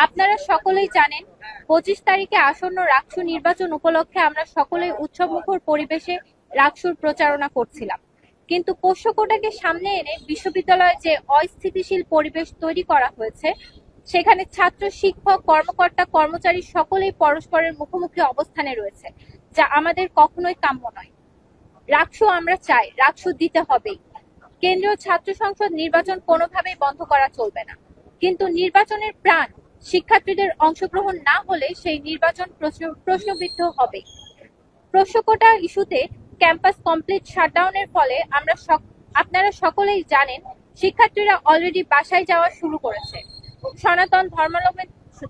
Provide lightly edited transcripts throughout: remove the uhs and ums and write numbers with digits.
আপনারা সকলেই জানেন 25 তারিখে আসন্ন রাকসু নির্বাচন উপলক্ষে আমরা সকলেই উৎসবমুখর পরিবেশে রাকসুর প্রচারণা করছিলাম। কিন্তু পোষ্যকোটাকে সামনে এনে বিশ্ববিদ্যালয়ে যে অস্থিতিশীল পরিবেশ তৈরি করা হয়েছে, সেখানে ছাত্র, শিক্ষক, কর্মকর্তা, কর্মচারী সকলেই পরস্পরের মুখোমুখি অবস্থানে রয়েছে, যা আমাদের কখনোই কাম্য নয়। রাকসু আমরা চাই, রাকসু দিতে হবেই। কেন্দ্রীয় ছাত্র সংসদ নির্বাচন কোনোভাবেই বন্ধ করা চলবে না, কিন্তু নির্বাচনের প্রাণ শিক্ষার্থীদের অংশগ্রহণ না হলে সেই নির্বাচন প্রশ্নবিদ্ধ হবে। প্রশ্নকোটা ইস্যুতে ক্যাম্পাস কমপ্লিট শাটডাউনের ফলে আপনারা সকলেই জানেন শিক্ষার্থীরা অলরেডি বাসায় যাওয়া শুরু করেছে। সনাতন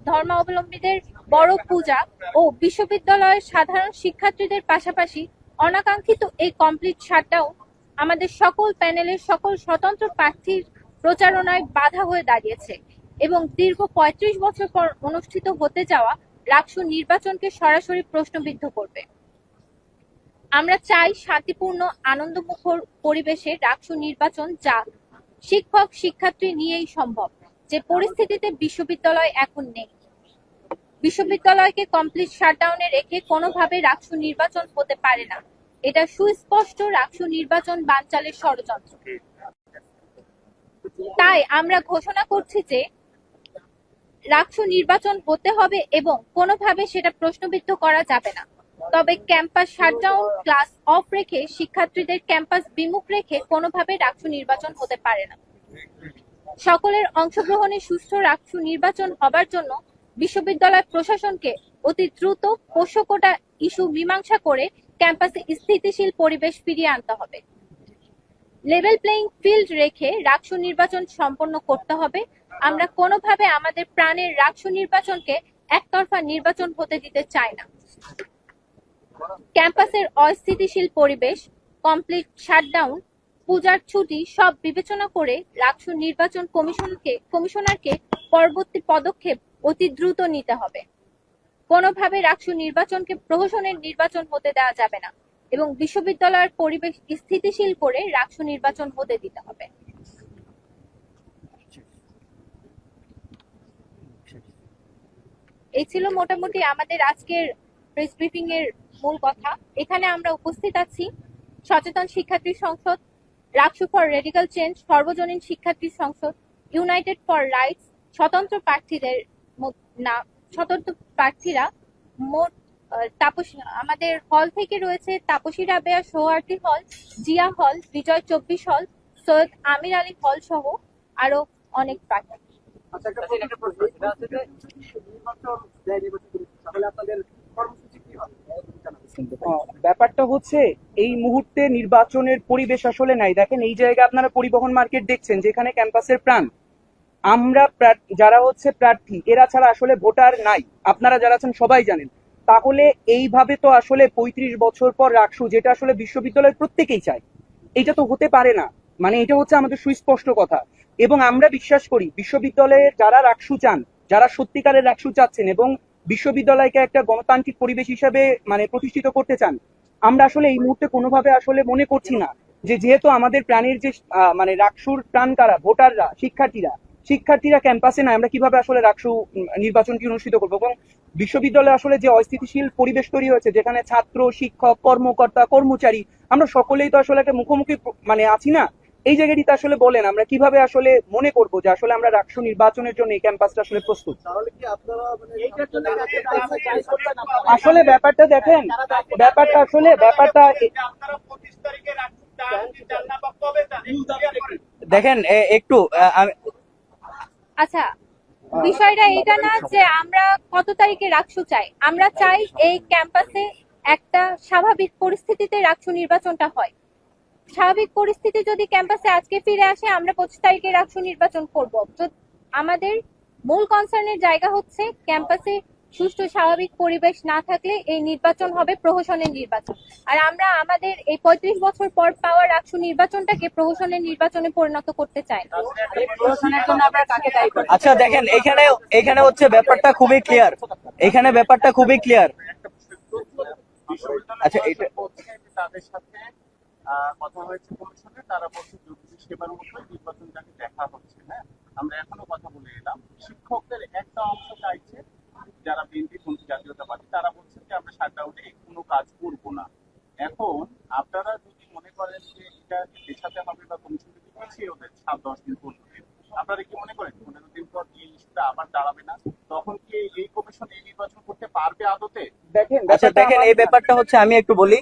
ধর্মাবলম্বীদের বড় পূজা ও বিশ্ববিদ্যালয়ের সাধারণ শিক্ষার্থীদের পাশাপাশি অনাকাঙ্ক্ষিত এই কমপ্লিট শাটডাউন আমাদের সকল প্যানেলের সকল স্বতন্ত্র প্রার্থীর প্রচারণায় বাধা হয়ে দাঁড়িয়েছে এবং দীর্ঘ ৩৫ বছর পর অনুষ্ঠিত হতে যাওয়া রাকসু নির্বাচনকে সরাসরি প্রশ্নবিদ্ধ করবে। আমরা চাই শান্তিপূর্ণ আনন্দমুখর পরিবেশে রাকসু নির্বাচন, যা শিক্ষক শিক্ষার্থী নিয়েই সম্ভব, যে পরিস্থিতিতে বিশ্ববিদ্যালয় এখন নেই। বিশ্ববিদ্যালয়কে কমপ্লিট শাটডাউনে রেখে কোনোভাবে রাকসু নির্বাচন হতে পারে না। এটা সুস্পষ্ট রাকসু নির্বাচন বানচালের ষড়যন্ত্র। তাই আমরা ঘোষণা করছি যে রাকসু নির্বাচন হতে হবে এবং কোনোভাবে সেটা প্রশ্নবিদ্ধ করা যাবে না। তবে ক্যাম্পাস শাটডাউন, ক্লাস অফ রেখে, শিক্ষার্থীদের ক্যাম্পাস বিমুখ রেখে কোনোভাবে রাকসু নির্বাচন হতে পারে না। সকলের অংশগ্রহণে সুষ্ঠু রাকসু নির্বাচন হবার জন্য বিশ্ববিদ্যালয় প্রশাসনকে অতি দ্রুত পোষ্যকোটা ইস্যু মীমাংসা করে ক্যাম্পাসে স্থিতিশীল পরিবেশ ফিরিয়ে আনতে হবে। লেভেল প্লেইং ফিল্ড রেখে রাকসু নির্বাচন সম্পন্ন করতে হবে। আমরা কোনোভাবে আমাদের প্রাণের রাকসু নির্বাচনকে একতরফা নির্বাচন হতে দিতে চাই না। ক্যাম্পাসের অস্থিতিশীল পরিবেশ, কমপ্লিট শাটডাউন, পূজার ছুটি সব বিবেচনা করে রাকসু নির্বাচন কমিশনারকে পরবর্তী পদক্ষেপ অতি দ্রুত নিতে হবে। কোনোভাবে রাকসু নির্বাচনকে প্রহসনের নির্বাচন হতে দেওয়া যাবে না এবং বিশ্ববিদ্যালয়ের পরিবেশ স্থিতিশীল করে রাকসু নির্বাচন হতে দিতে হবে। এই ছিল মোটামুটি আমাদের আজকের প্রেস ব্রিফিং এর মূল কথা। এখানে আমরা উপস্থিত আছি সচেতন শিক্ষার্থী সংসদ, রাকসু ফর রেডিক্যাল চেঞ্জ, সর্বজনীন শিক্ষার্থী সংসদ, ইউনাইটেড ফর রাইটস, স্বতন্ত্র প্রার্থীরা মোট আমাদের হল থেকে রয়েছে তাপসী রাবেয়া সোহার্থী হল, জিয়া হল, বিজয় 24 হল, সৈয়দ আমির আলী হল সহ আরো অনেক প্রার্থী। ব্যাপারটা হচ্ছে এই মুহূর্তে নির্বাচনের পরিবেশ আসলে নাই। দেখেন, এই জায়গায় আপনারা পরিবহন মার্কেট দেখছেন, যেখানে ক্যাম্পাসের প্রাণ। আমরা যারা হচ্ছে প্রার্থী, এরা ছাড়া আসলে ভোটার নাই, আপনারা যারা আছেন সবাই জানেন। তাহলে এইভাবে তো আসলে ৩৫ বছর পর রাকসু, যেটা আসলে বিশ্ববিদ্যালয়ের প্রত্যেকেই চায়, এটা তো হতে পারে না। মানে এটা হচ্ছে আমাদের সুস্পষ্ট কথা। এবং আমরা বিশ্বাস করি বিশ্ববিদ্যালয়ের যারা রাকসু চান, যারা সত্যিকারের রাকসু চাচ্ছেন এবং বিশ্ববিদ্যালয়কে একটা গণতান্ত্রিক পরিবেশ হিসেবে মানে প্রতিষ্ঠিত করতে চান, আমরা আসলে এই মুহূর্তে কোনোভাবে আসলে মনে করছি না যে যেহেতু আমাদের প্রাণের যে মানে রাকসুর প্রাণ কারা, ভোটাররা, শিক্ষার্থীরা ক্যাম্পাসে না, আমরা কিভাবে আসলে রাকসু নির্বাচনটি অনুষ্ঠিত করবো। এবং বিশ্ববিদ্যালয়ে আসলে যে অস্থিতিশীল পরিবেশ তৈরি হয়েছে, যেখানে ছাত্র, শিক্ষক, কর্মকর্তা, কর্মচারী, আমরা সকলেই তো আসলে একটা মুখোমুখি মানে আছি না। এই জায়গাটিতে আসলে বলেন আমরা কিভাবে আসলে মনে করব যে আসলে আমরা রাকসু নির্বাচনের জন্য এই ক্যাম্পাসটা আসলে প্রস্তুত। আসলে ব্যাপারটা দেখেন, দেখেন একটু আচ্ছা, বিষয়টা এটা না যে আমরা কত তারিখে রাকসু চাই। আমরা চাই এই ক্যাম্পাসে একটা স্বাভাবিক পরিস্থিতিতে রাকসু নির্বাচনটা হয়। স্বাভাবিক পরিস্থিতি যদি ক্যাম্পাসে আজকে ফিরে আসে, আমরা 25 তারিখে রাকসু নির্বাচন করব। আমাদের মূল কনসার্নের জায়গা হচ্ছে ক্যাম্পাসে সুষ্ঠু স্বাভাবিক পরিবেশ না থাকলে এই নির্বাচন হবে প্রহসনের নির্বাচন। আর আমরা আমাদের এই 35 বছর পর পাওয়া রাকসু নির্বাচনটাকে প্রহসনের নির্বাচনে পরিণত করতে চাই না। আচ্ছা দেখেন, এখানে হচ্ছে ব্যাপারটা খুবই ক্লিয়ার। আচ্ছা, এটা তাদের সাথে কথা হয়েছে কমিশনে, তারা বলছে জরুরি সেবার মতো নির্বাচনটাকে দেখা হচ্ছে। হ্যাঁ, আমরা এখনো কথা বলে এলাম, শিক্ষকদের একটা অংশ করব না। এখন আপনারা যদি মনে করেন যে এটা পেছাতে হবে বা কমিশন যদি পিছিয়ে ওদের 7-10 দিন করবে, আপনারা কি মনে করেন 15 দিন পর এই ইস্যুটা আবার দাঁড়াবে না? তখন কি এই কমিশন এই নির্বাচন করতে পারবে আদতে? দেখেন আচ্ছা দেখেন, এই ব্যাপারটা হচ্ছে আমি একটু বলি।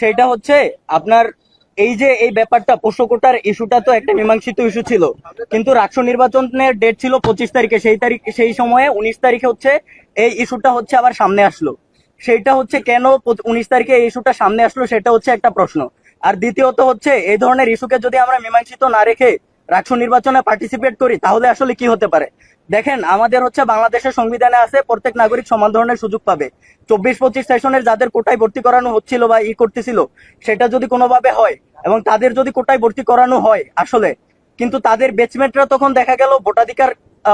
সেটা হচ্ছে আপনার এই ব্যাপারটা পোষ্যকোটার ইস্যুটা তো একটা মীমাংসিত ইস্যু ছিল, কিন্তু রাষ্ট্র নির্বাচনের ডেট ছিল 25 তারিখে, সেই সময়ে 19 তারিখে হচ্ছে এই ইস্যুটা হচ্ছে আবার সামনে আসলো। সেটা হচ্ছে কেন 19 তারিখে এই ইস্যুটা সামনে আসলো, সেটা হচ্ছে একটা প্রশ্ন। আর দ্বিতীয়ত হচ্ছে এই ধরনের ইস্যুকে যদি আমরা মীমাংসিত না রেখে রাষ্ট্র নির্বাচনে পার্টিসিপেট করি তাহলে আসলে কি হতে পারে। দেখেন, আমাদের হচ্ছে বাংলাদেশের সংবিধানে আছে প্রত্যেক নাগরিক সমান ধরনের সুযোগ পাবে। 24-25 সেশনের যাদের কোটায় ভর্তি করানো হচ্ছিল বা করতেছিল, সেটা যদি কোনোভাবে হয় এবং তাদের যদি কোটায় ভর্তি করানো হয় আসলে, কিন্তু তাদের বেচমেটরা তখন দেখা গেল ভোটাধিকার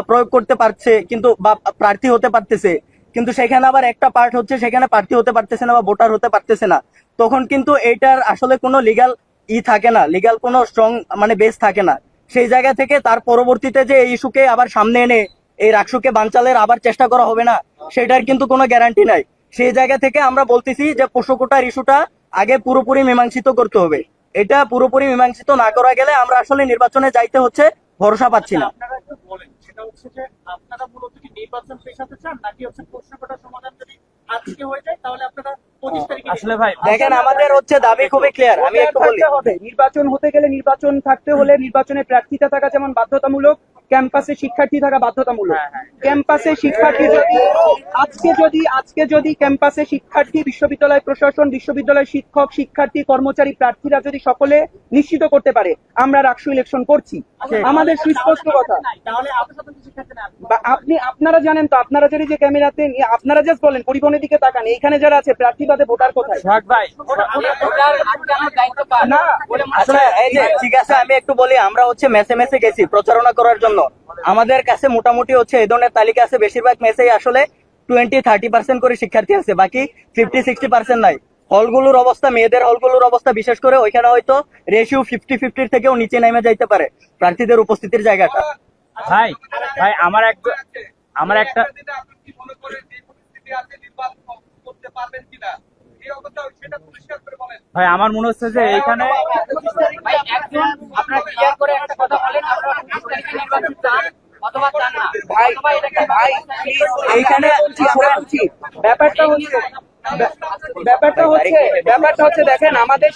প্রয়োগ করতে পারছে কিন্তু বা প্রার্থী হতে পারতেছে, কিন্তু সেখানে আবার একটা পার্ট হচ্ছে সেখানে প্রার্থী হতে পারতেছে না বা ভোটার হতে পারতেছে না, তখন কিন্তু এটার আসলে কোনো লিগাল থাকে না, লিগাল কোনো স্ট্রং মানে বেস থাকে না। সেই জায়গা থেকে তার পরবর্তীতে যে এই ইস্যুকে আবার সামনে এনে এই রাষ্ট্রকে বানচালের আবার চেষ্টা করা হবে না, সেটার কিন্তু কোনো গ্যারান্টি নাই। সেই জায়গা থেকে আমরা বলতেছি যে পোষ্যকোটার ইস্যুটা আগে পুরোপুরি মীমাংসিত করতে হবে। এটা পুরোপুরি মীমাংসিত না করা গেলে আমরা আসলে নির্বাচনে যাইতে হচ্ছে ভরসা পাচ্ছি না। আপনারা একটু বলেন, সেটা হচ্ছে যে আপনারা মূলত কি নির্বাচন পেছাতে চান, নাকি হচ্ছে প্রশ্নকটার সমাধান যদি আজকে হয়ে যায় তাহলে আপনারা 25 তারিখে? আসলে ভাই দেখেন, আমাদের হচ্ছে দাবি খুবই ক্লিয়ার, আমি একটু বলি। থাকতে হবে, নির্বাচন হতে গেলে নির্বাচন থাকতে হলে নির্বাচনে প্রার্থিতা থাকা যেমন বাধ্যতামূলক, ক্যাম্পাসে শিক্ষার্থী থাকা বাধ্যতামূলক। ক্যাম্পাসে শিক্ষার্থী আজকে যদি ক্যাম্পাসে শিক্ষার্থী, বিশ্ববিদ্যালয় প্রশাসন, বিশ্ববিদ্যালয় শিক্ষক, শিক্ষার্থী, কর্মচারী, প্রার্থীরা যদি সকলে নিশ্চিত করতে পারে আমরা রাষ্ট্র ইলেকশন করছি, আমাদের সুস্পষ্ট কথা। তাহলে আপনার সাথে শিক্ষার্থী না বা আপনারা জানেন তো, আপনারা যদি যে ক্যামেরাতে আপনারা জাস্ট বলেন পরিবহনের দিকে তাকান, এইখানে যারা আছে প্রার্থী বাদে ভোটার কোথায়? না আসলে এই যে ঠিক আছে, আমি একটু বলি, আমরা হচ্ছে মেসে মেসে গেছি প্রচারণা করার জন্য। আমাদের কাছে মোটামুটি হচ্ছে এই ধরনের তালিকা আছে, বেশিরভাগ মেসেই আসলে 20-30% করে শিক্ষার্থী আছে, বাকি 50-60% নাই। হলগুলোর অবস্থা, মেয়েদের হলগুলোর অবস্থা বিশেষ করে, ওইখানে হয়তো রেশিও 50-50 থেকেও নিচে নেমে যাইতে পারে প্রার্থীদের উপস্থিতির জায়গাটা। ভাই ভাই আমার একটা ভাই আমার মনে হচ্ছে যে এইখানে ভাই ভাই please, এইখানে ব্যাপারটা হচ্ছে দেখেন, আমাদের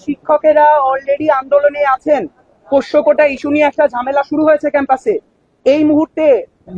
শিক্ষকেরা অলরেডি আন্দোলনে আছেন। পোষ্যকোটা ইস্যু নিয়ে একটা ঝামেলা শুরু হয়েছে ক্যাম্পাসে। এই মুহূর্তে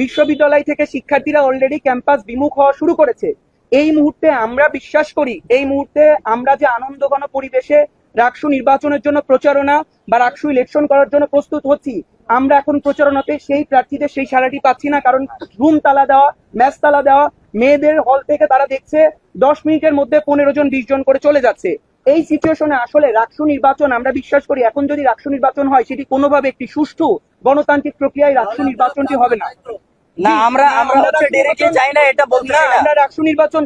বিশ্ববিদ্যালয় থেকে শিক্ষার্থীরা অলরেডি ক্যাম্পাস বিমুখ হওয়া শুরু করেছে। এই মুহূর্তে আমরা বিশ্বাস করি, এই মুহূর্তে আমরা যে আনন্দঘন পরিবেশে রাষ্ট্র নির্বাচনের জন্য প্রচারণা বা রাষ্ট্র ইলেকশন করার জন্য প্রস্তুত হচ্ছি, আমরা এখন প্রচারণাতে সেই প্রার্থীদের সেই সাড়াটি পাচ্ছি না, কারণ রুম তালা দেওয়া, ম্যাচ তালা দেওয়া, মেয়েদের হল থেকে তারা দেখছে 10 মিনিটের মধ্যে 15 জন 20 জন করে চলে যাচ্ছে। এই সিচুয়েশনে আসলে রাষ্ট্র নির্বাচন, আমরা বিশ্বাস করি এখন যদি রাষ্ট্র নির্বাচন হয় সেটি কোনোভাবে একটি সুষ্ঠু গণতান্ত্রিক প্রক্রিয়ায় রাষ্ট্র নির্বাচনটি হবে না। না, আমরা হচ্ছে ডিরেক্টলি চাই না, এটা বলছি না। আমরা রাষ্ট্র নির্বাচন,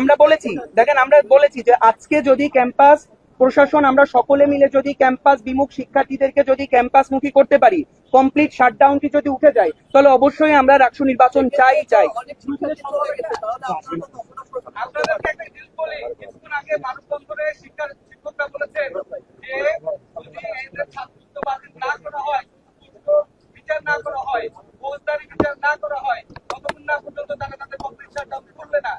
আমরা বলেছি, দেখেন আমরা বলেছি যে আজকে যদি ক্যাম্পাস প্রশাসন আমরা সকলে মিলে যদি ক্যাম্পাস বিমুখ শিক্ষার্থীদেরকে যদি ক্যাম্পাসমুখী করতে পারি, কমপ্লিট শাটডাউনটি যদি উঠে যায়, তাহলে অবশ্যই আমরা রাষ্ট্র নির্বাচন চাই। আপনাদেরকে একটা জিনিস বলি, কিছুক্ষণ আগে মানববন্ধনে শিক্ষকরা বলেছেন যে যদি এদের ছাত্রত্ব বাতিল না করা হয়, বিচার না করা হয়, ফৌজদারি বিচার না করা হয়, ততক্ষণ না পর্যন্ত তারা তাদের কমপ্লিট শাটডাউন করবে না।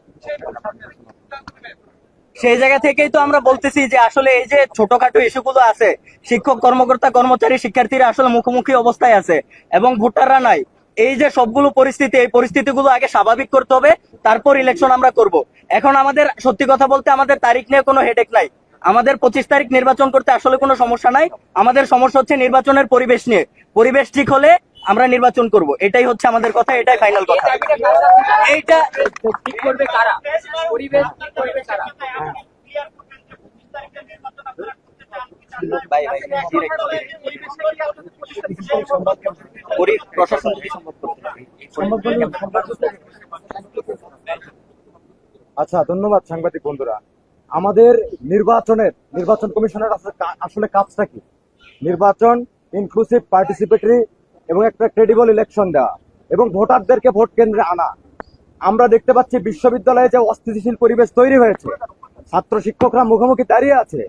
সেই জায়গা থেকেই তো আমরা বলতেছি যে আসলে এই যে ছোটখাটো ইস্যুগুলো আছে, শিক্ষক, কর্মকর্তা, কর্মচারী, শিক্ষার্থীরা আসলে মুখোমুখি অবস্থায় আছে এবং ভোটাররা নাই। এই যে সবগুলো পরিস্থিতি, এই পরিস্থিতিগুলো আগে স্বাভাবিক করতে হবে, তারপর ইলেকশন আমরা করব। এখন আমাদের সত্যি কথা বলতে আমাদের তারিখ নিয়ে কোনো হেডেক নাই। আমাদের 25 তারিখ নির্বাচন করতে আসলে কোনো সমস্যা নাই। আমাদের সমস্যা হচ্ছে নির্বাচনের পরিবেশ নিয়ে। পরিবেশ ঠিক হলে আমরা নির্বাচন করব, এটাই হচ্ছে আমাদের কথা, এটাই ফাইনাল কথা। এইটা ঠিক করবে কারা? পরিবেশ ঠিক করবে কারা? ভাই প্রশাসন যদি সম্ভব করতে পারে। আচ্ছা, ধন্যবাদ সাংবাদিক বন্ধুরা। আমাদের নির্বাচন কমিশনের আসলে কাজটা কি? নির্বাচন ইনক্লুসিভ, পার্টিসিপেটরি এবং একটা ক্রেডিবল ইলেকশন দেওয়া এবং ভোটারদেরকে ভোট কেন্দ্রে আনা। আমরা দেখতে পাচ্ছি বিশ্ববিদ্যালয়ে যে অস্থিতিশীল পরিবেশ তৈরি হয়েছে, ছাত্র শিক্ষকরা মুখোমুখি দাঁড়িয়ে আছে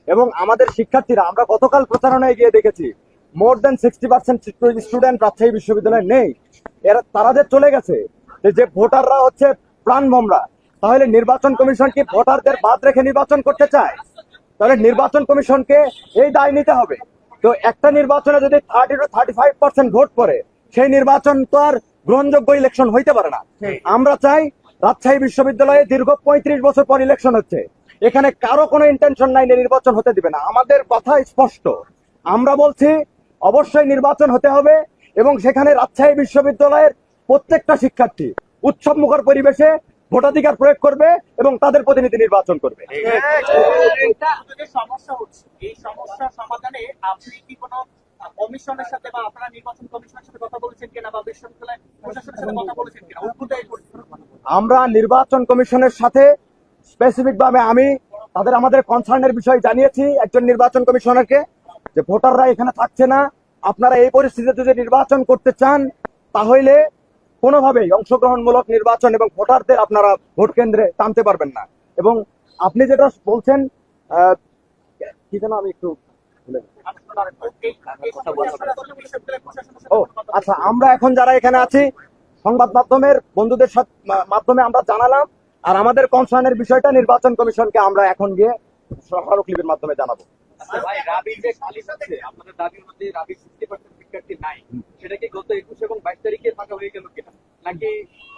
এবং আমাদের শিক্ষার্থীরা, আমরা গতকাল প্রচারণায় গিয়ে দেখেছি মোর দেন 60% স্টুডেন্ট রাজশাহী বিশ্ববিদ্যালয়ে নেই। তারা যে চলে গেছে, যে ভোটাররা হচ্ছে প্রাণভোমরা, তাহলে নির্বাচন কমিশন কি ভোটারদের বাদ রেখে নির্বাচন করতে চায়? তাহলে নির্বাচন কমিশনকে এই দায় নিতে হবে। তো একটা নির্বাচনে যদি 30 to 35% ভোট পড়ে, সেই নির্বাচন তো আর গ্রহণযোগ্য ইলেকশন হইতে পারে না। আমরা চাই রাজশাহী বিশ্ববিদ্যালয়ে দীর্ঘ 35 বছর পর ইলেকশন হচ্ছে, এখানে কারো কোনো ইন্টেনশন নাই নির্বাচন হতে দিবে না। আমাদের কথা স্পষ্ট, আমরা বলছি অবশ্যই নির্বাচন হতে হবে এবং সেখানে রাজশাহী বিশ্ববিদ্যালয়ের প্রত্যেকটা শিক্ষার্থী উৎসব মুখর পরিবেশে ভোটাধিকার প্রয়োগ করবে এবং তাদের প্রতিনিধি নির্বাচন করবে। যে সমস্যা হচ্ছে, এই সমস্যা সমাধানে আপনি কি কোনো কমিশনের সাথে বা আপনারা নির্বাচন কমিশনের সাথে কথা বলেছেন কিনা, বা বিশ্ববিদ্যালয় প্রশাসনের সাথে কথা বলেছেন কিনা? আমরা নির্বাচন কমিশনের সাথে স্পেসিফিক ভাবে আমাদের কনসার্নের বিষয় জানিয়েছি একজন নির্বাচন কমিশনারকে, যে ভোটাররা এখানে থাকছে না, আপনারা এই পরিস্থিতিতে যদি নির্বাচন করতে চান তাহলে কোনোভাবেই অংশগ্রহণমূলক নির্বাচন এবং ভোটারদের আপনারা ভোট কেন্দ্রে টানতে পারবেন না। এবং আপনি যেটা বলছেন কি যেন, আমি একটু আচ্ছা, আমরা এখন যারা এখানে আছি সংবাদ মাধ্যমের বন্ধুদের মাধ্যমে আমরা জানালাম, আর আমাদের কনসার্নের বিষয়টা নির্বাচন কমিশনকে আমরা এখন গিয়ে স্মারকলিপির মাধ্যমে জানাবো। ভাই, রাবির যে খালি আছে, আপনাদের দাবি অনুযায়ী রাবির 60% শিক্ষার্থী নাই, সেটা কি গত 21 এবং 22 তারিখে ফাঁকা হয়ে গেল কিনা, নাকি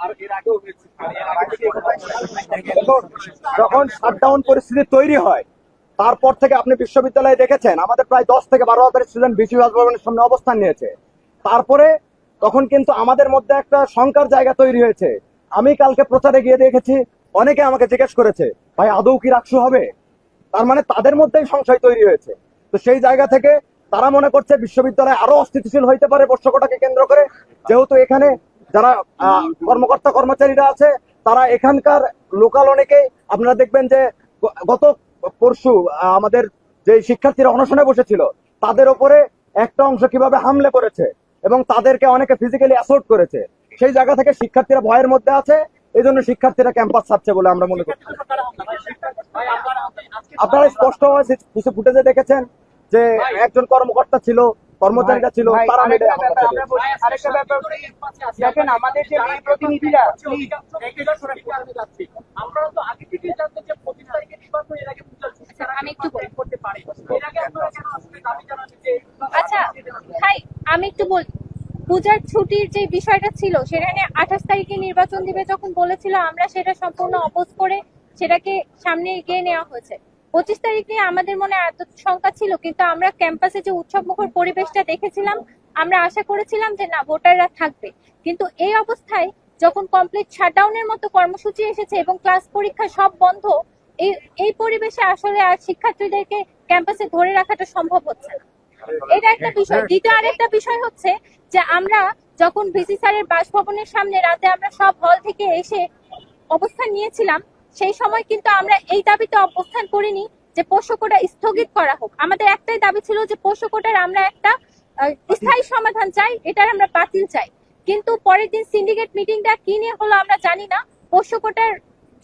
আর এর আগেও হয়েছে? যখন শাটডাউন পরিস্থিতি তৈরি হয়, তারপর থেকে আপনি বিশ্ববিদ্যালয়ে দেখেছেন আমাদের প্রায় 10 থেকে 12,000 স্টুডেন্ট ভিসি ভবনের সামনে অবস্থান নিয়েছে। তারপরে তখন কিন্তু আমাদের মধ্যে একটা শঙ্কার জায়গা তৈরি হয়েছে। আমি কালকে প্রচারে গিয়ে দেখেছি অনেকে আমাকে জিজ্ঞেস করেছে, ভাই আদৌ কি রাকসু হবে? তার মানে তাদের মধ্যেই সংশয় তৈরি হয়েছে। তো সেই জায়গা থেকে তারা মনে করছে বিশ্ববিদ্যালয় আরো অস্থিতিশীল হইতে পারে বর্ষকটাকে কেন্দ্র করে, যেহেতু এখানে যারা কর্মকর্তা কর্মচারীরা আছে তারা এখানকার লোকাল অনেকেই, আপনারা দেখবেন যে গত পরশু আমাদের যে শিক্ষার্থীরা অনশনে বসেছিল তাদের উপরে একটা অংশ কিভাবে হামলে করেছে এবং তাদেরকে অনেকে ফিজিক্যালি অ্যাসল্ট করেছে। সেই জায়গা থেকে শিক্ষার্থীরা ভয়ের মধ্যে আছে, এই জন্য শিক্ষার্থীরা ক্যাম্পাস ছাড়ছে বলে আমরা মনে করি। আপনারা স্পষ্ট কিছু ফুটেজে দেখেছেন যে একজন কর্মকর্তা ছিল, কর্মচারীরা ছিল, তারা মিলে দেখেন আমাদের যে মেয়ে প্রতিনিধিরা, আমি একটু বলি। আচ্ছা ভাই, আমি একটু বলি, পূজার ছুটির যে বিষয়টা ছিল সেখানে 28 তারিখে নির্বাচন দিবে যখন বলেছিল, আমরা সেটা সম্পূর্ণ অপোজ করে সেটাকে সামনে এগিয়ে নেওয়া হয়েছে। 25 তারিখ নিয়ে আমাদের মনে এত শঙ্কা ছিল, কিন্তু আমরা ক্যাম্পাসে যে উৎসব মুখর পরিবেশটা দেখেছিলাম, আমরা আশা করেছিলাম যে না, ভোটাররা থাকবে। কিন্তু এই অবস্থায় যখন কমপ্লিট শাটডাউনের মতো কর্মসূচি এসেছে এবং ক্লাস পরীক্ষা সব বন্ধ, এই পরিবেশে আসলে আর শিক্ষার্থীদেরকে ক্যাম্পাসে ধরে রাখাটা সম্ভব হচ্ছে না। এটা একটা বিষয়। দ্বিতীয় আরেকটা বিষয় হচ্ছে যে আমরা যখন ভিসি স্যারের বাসভবনের সামনে রাতে আমরা সব হল থেকে এসে অবস্থান নিয়েছিলাম, সেই সময় কিন্তু আমরা এই দাবিতে অবস্থান করিনি যে পোষ্য কোটা স্থগিত করা হোক। আমাদের একটাই দাবি ছিল যে পোষ্য কোটার আমরা একটা স্থায়ী সমাধান চাই, এটার আমরা বাতিল চাই। কিন্তু পরের দিন সিন্ডিকেট মিটিংটা কি নিয়ে হলো আমরা জানি না, পোষ্য কোটার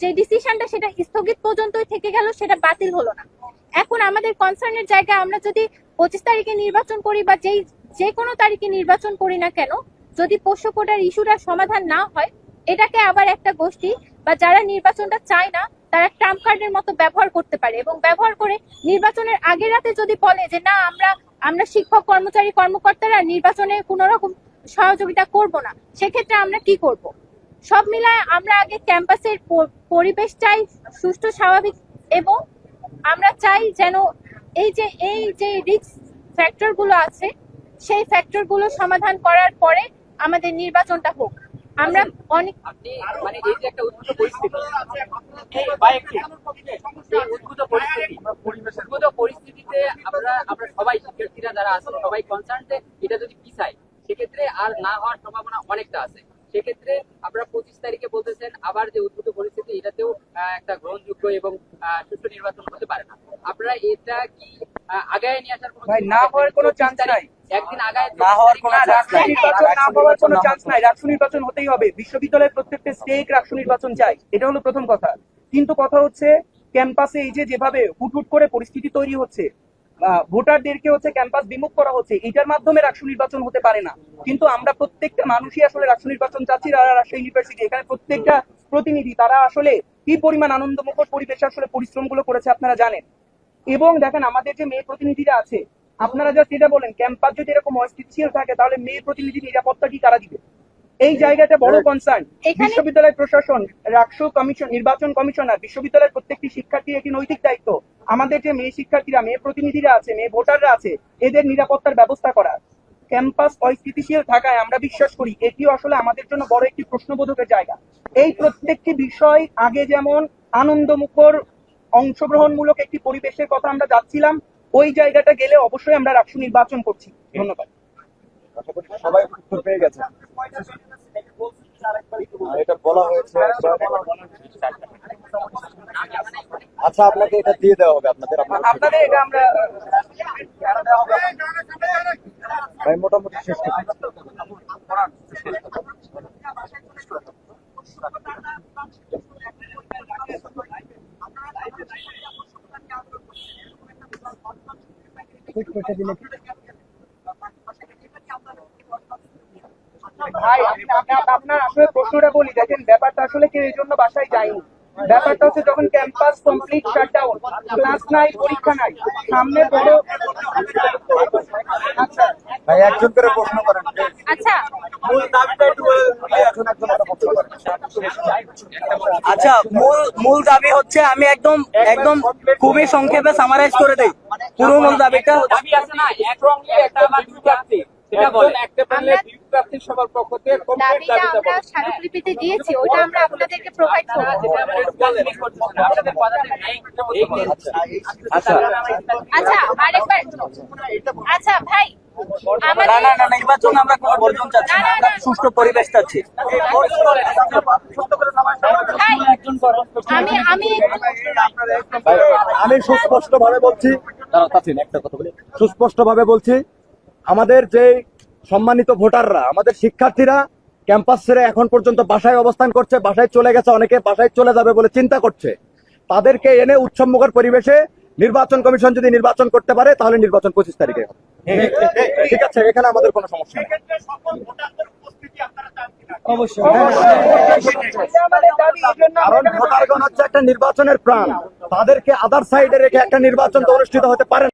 যে ডিসিশনটা সেটা স্থগিত পর্যন্তই থেকে গেল, সেটা বাতিল হলো না। এখন আমাদের কনসার্নের জায়গায় আমরা যদি 25 তারিখে নির্বাচন করি বা যে কোনো তারিখে নির্বাচন করি না কেন, যদি পোষ্য কোটার ইস্যুটার সমাধান না হয়, এটাকে আবার একটা গোষ্ঠী বা যারা নির্বাচনটা চায় না তারা ট্রাম্প কার্ডের মতো ব্যবহার করতে পারে এবং ব্যবহার করে নির্বাচনের আগের রাতে যদি বলে যে না, আমরা শিক্ষক কর্মচারী কর্মকর্তারা নির্বাচনে কোনো রকম সহযোগিতা করব না, সেক্ষেত্রে আমরা কি করব? সব মিলায় আমরা আগে ক্যাম্পাসের পরিবেশ চাই সুষ্ঠু, স্বাভাবিক, এবং আমরা চাই যেন এই যে রিস্ক ফ্যাক্টর গুলো আছে সেই ফ্যাক্টর গুলো সমাধান করার পরে আমাদের নির্বাচনটা হোক। আমরা অনেক মানে এই যে একটা উদ্ভূত পরিস্থিতি, উদ্ভূত পরিস্থিতিতে আমরা সবাই শিক্ষার্থীরা যারা আছে সবাই কনসার্ন, এটা যদি পিছায় সেক্ষেত্রে আর না হওয়ার সম্ভাবনা অনেকটা আছে। সেক্ষেত্রে আপনারা 25 তারিখে বলতেছেন আবার যে উদ্ভূত পরিস্থিতি, এটাতেও একটা গ্রহণযোগ্য এবং সুষ্ঠু নির্বাচন হতে পারে না। আপনারা এটা কি আগায় নিয়ে আসার ভাই না হওয়ার কোনো চান্স নাই। একদিন আগায় না হওয়ার কোনো না, চান্স রাষ্ট্র নাই। নির্বাচন না রাষ্ট্র হওয়ার কোনো নির্বাচন চান্স নাই, রাষ্ট্র নির্বাচন হতেই হবে। বিশ্ববিদ্যালয়ের প্রত্যেকটা স্টেক রাষ্ট্র নির্বাচন চাই, এটা হলো প্রথম কথা। কিন্তু কথা হচ্ছে ক্যাম্পাসে এই যে যেভাবে হুট করে পরিস্থিতি তৈরি হচ্ছে, ভোটারদেরকে হচ্ছে ক্যাম্পাস বিমুখ করা হচ্ছে, এটার মাধ্যমে রাষ্ট্র নির্বাচন হতে পারে না। কিন্তু আমরা প্রত্যেকটা মানুষই আসলে রাষ্ট্র নির্বাচন চাচ্ছি। যারা রাজশাহী ইউনিভার্সিটি, এখানে প্রত্যেকটা প্রতিনিধি তারা আসলে কি পরিমাণ আনন্দমুখর পরিবেশে আসলে পরিশ্রমগুলো করেছে আপনারা জানেন। এবং দেখেন আমাদের যে মেয়ে প্রতিনিধিরা আছে, আপনারা জাস্ট এটা বলেন, ক্যাম্পাস যদি এরকম অস্থিতিশীল থাকে তাহলে মেয়ে প্রতিনিধি নিরাপত্তা কি কারা দিবে? এই জায়গাটা বড় কনসার্ন। এখানে- বিশ্ববিদ্যালয় প্রশাসন, রাষ্ট্র কমিশন, নির্বাচন কমিশনার, বিশ্ববিদ্যালয়ের প্রত্যেকটি শিক্ষার্থীর একটি নৈতিক দায়িত্ব আমাদের যে মেয়ে শিক্ষার্থীরা, মেয়ে প্রতিনিধিরা আছে, মেয়ে ভোটাররা আছে, এদের নিরাপত্তার ব্যবস্থা করা। ক্যাম্পাস অস্থিতিশীল থাকায় আমরা বিশ্বাস করি এটিও আসলে আমাদের জন্য বড় একটি প্রশ্নবোধকের জায়গা। এই প্রত্যেকটি বিষয় আগে যেমন আনন্দমুখর অংশগ্রহণমূলক একটি পরিবেশের কথা আমরা যাচ্ছিলাম, ওই জায়গাটা গেলে অবশ্যই আমরা রাষ্ট্র নির্বাচন করছি। ধন্যবাদ। আশা করি সবাই উত্তর পেয়ে গেছে। এটা বলা হয়েছে আচ্ছা, আপনাকে এটা দিয়ে দেওয়া হবে আপনাদের আপনাদের এটা আমরা ভাই মোটামুটি শেষ করছি। ভাই আপনার আসলে প্রশ্নটা বলি, দেখেন ব্যাপারটা আসলে কেউ এই জন্য বাসায় যায়নি। ব্যাপারটা হচ্ছে যখন ক্যাম্পাস কমপ্লিট শাটডাউন, ক্লাস নাই, পরীক্ষা নাই, সামনে বড় আচ্ছা ভাই একজন করে প্রশ্ন করেন। আচ্ছা একজন একজন করে প্রশ্ন করেন। আচ্ছা, মূল দাবি হচ্ছে, আমি একদম একদম খুবই সংক্ষেপে সামারাইজ করে দেই। পুরো মূল দাবিটা হচ্ছে, দাবি আছে না, একসঙ্গে একটা বা দুই প্রার্থী, সেটা বলে একটা প্যানেলে আমরা- দুই প্রার্থীর সবার পক্ষ থেকে কমপ্লিট দাবিটা দাবিটা আমরা বলে। স্মারকলিপিতে দিয়েছি, ওটা আমরা আপনাদেরকে প্রোভাইড করবো। যেটা আমরা একটু বলেন, আপনাদের কথাতে এই আচ্ছা আচ্ছা আরেকবার, আচ্ছা ভাই না আমাদের না না, নির্বাচন আমরা কোনো বর্জন চাচ্ছি না, আমরা সুষ্ঠু পরিবেশ চাচ্ছি। ভাই, আমি ভাই, আমি সুস্পষ্ট ভাবে বলছি, একটা কথা বলি, সুস্পষ্ট ভাবে বলছি, আমাদের যে সম্মানিত ভোটাররা, আমাদের শিক্ষার্থীরা ক্যাম্পাস ছেড়ে এখন পর্যন্ত বাসায় অবস্থান করছে, বাসায় চলে গেছে, অনেকে বাসায় চলে যাবে বলে চিন্তা করছে, তাদেরকে এনে উৎসবমুখর পরিবেশে নির্বাচন কমিশন যদি নির্বাচন করতে পারে তাহলে নির্বাচন 25 তারিখে হবে। ঠিক আছে, এখানে আমাদের কোনো সমস্যা নেই। অবশ্যই এটা আমাদের দাবি, এই জন্য কারণ ভোটারগণ হচ্ছে একটা নির্বাচনের প্রাণ, তাদেরকে আদার সাইডে রেখে একটা নির্বাচন তো অনুষ্ঠিত হতে পারে না।